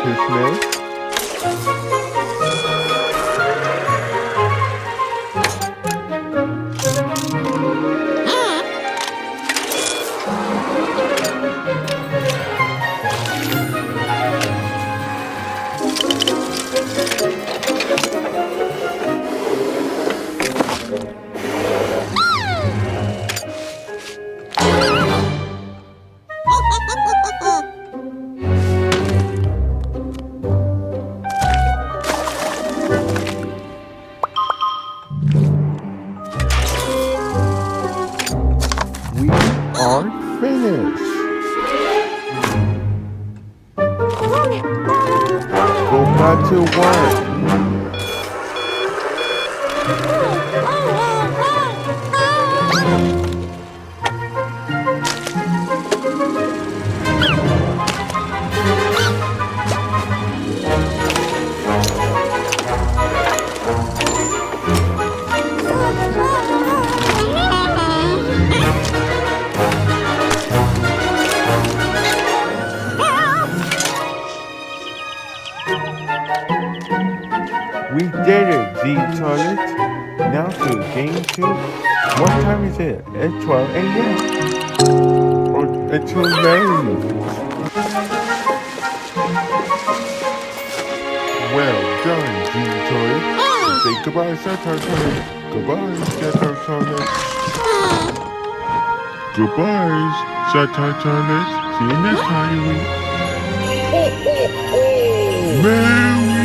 Christmas. We are finished. Go back to work. We did it, the toilet. Now to game two. What time is it? It's 12 a.m. Oh, it's too late. Well done, the toilet. Say goodbye, Satire Toilet. Goodbye, Satire Toilet. Goodbye, Satire Toilet. See you next time. Merry